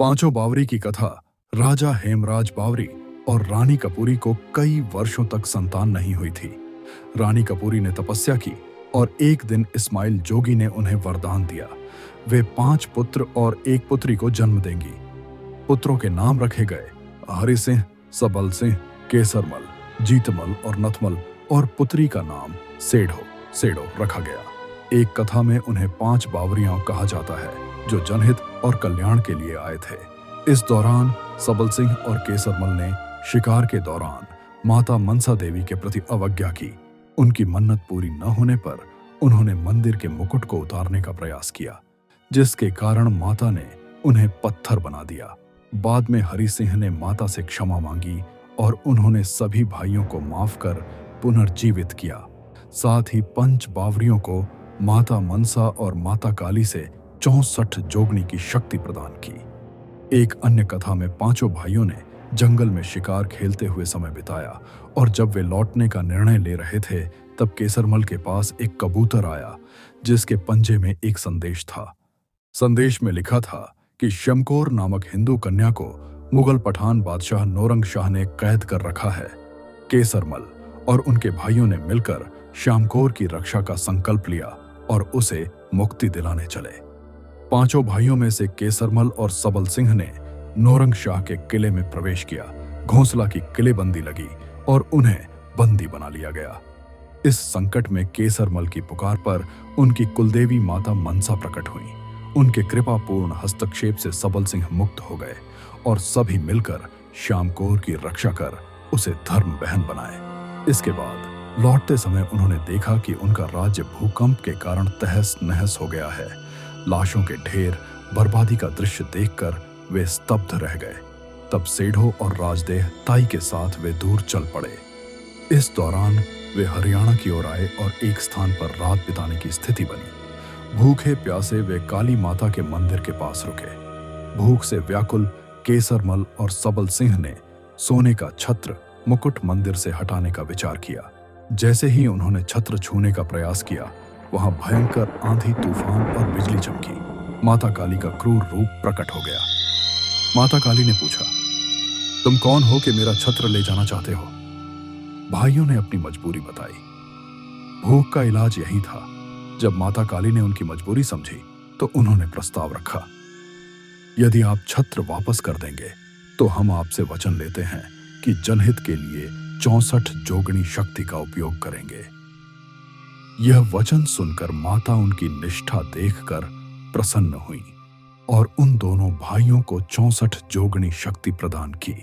पांचों बावरी की कथा। राजा हेमराज बावरी और रानी कपूरी को कई वर्षों तक संतान नहीं हुई थी। रानी कपूरी ने तपस्या की और एक दिन इस्माइल जोगी ने उन्हें वरदान दिया। वे 5 पुत्र और 1 पुत्री को जन्म देंगी। पुत्रों के नाम रखे गए हरि सिंह, सबल सिंह, केसरमल, जीतमल और नथमल, और पुत्री का नाम सेडो रखा गया। एक कथा में उन्हें 5 बावरियां कहा जाता है जो जनहित और कल्याण के लिए आए थे। इस दौरान सबल सिंह और केसरमल ने शिकार के दौरान माता मनसा देवी के प्रति अवज्ञा की। उनकी मन्नत पूरी न होने पर उन्होंने मंदिर के मुकुट को उतारने का प्रयास किया, जिसके कारण माता ने उन्हें पत्थर बना दिया। बाद में हरि सिंह ने माता से क्षमा मांगी और उन्होंने सभी भाइयों को माफ कर पुनर्जीवित किया। साथ ही 5 बावरियों को माता मनसा और माता काली से 64 जोगनी की शक्ति प्रदान की। एक अन्य कथा में 5 भाइयों ने जंगल में शिकार खेलते हुए समय बिताया और जब वे लौटने का निर्णय ले रहे थे तब केसरमल के पास एक कबूतर आया जिसके पंजे में एक संदेश था। संदेश में लिखा था कि शमकोर नामक हिंदू कन्या को मुगल पठान बादशाह नौरंग शाह ने कैद कर रखा है। केसरमल और उनके भाइयों ने मिलकर श्यामकोर की रक्षा का संकल्प लिया और उसे मुक्ति दिलाने चले। 5 भाइयों में से केसरमल और सबल सिंह ने नौरंग शाह के किले में प्रवेश किया। घोंसला की किलेबंदी लगी और उन्हें बंदी बना लिया गया। इस संकट में केसरमल की पुकार पर उनकी कुलदेवी माता मनसा प्रकट हुई। उनके कृपापूर्ण हस्तक्षेप से सबल सिंह मुक्त हो गए और सभी मिलकर श्यामकोर की रक्षा कर उसे धर्म बहन बनाए। इसके बाद लौटते समय उन्होंने देखा कि उनका राज्य भूकंप के कारण तहस नहस हो गया है। लाशों के ढेर, बर्बादी का दृश्य देखकर वे स्तब्ध रह गए। तब सेठो और राजदेह ताई के साथ वे दूर चल पड़े। इस दौरान वे हरियाणा की ओर आए और एक स्थान पर रात बिताने की स्थिति बनी। भूखे प्यासे वे काली माता के मंदिर के पास रुके। भूख से व्याकुल केसरमल और सबल सिंह ने सोने का छत्र मुकुट मंदिर से हटाने का विचार किया। जैसे ही उन्होंने छत्र छूने का प्रयास किया, वहां भयंकर आंधी, तूफान और बिजली चमकी। माता काली का क्रूर रूप प्रकट हो गया। माता काली ने पूछा, तुम कौन हो कि मेरा छत्र ले जाना चाहते हो? भाइयों ने अपनी मजबूरी बताई। भूख का इलाज यही था। जब माता काली ने उनकी मजबूरी समझी तो उन्होंने प्रस्ताव रखा, यदि आप छत्र वापस कर देंगे तो हम आपसे वचन लेते हैं कि जनहित के लिए 64 जोगनी शक्ति का उपयोग करेंगे। यह वचन सुनकर माता उनकी निष्ठा देखकर प्रसन्न हुई और उन दोनों भाइयों को 64 जोगनी शक्ति प्रदान की।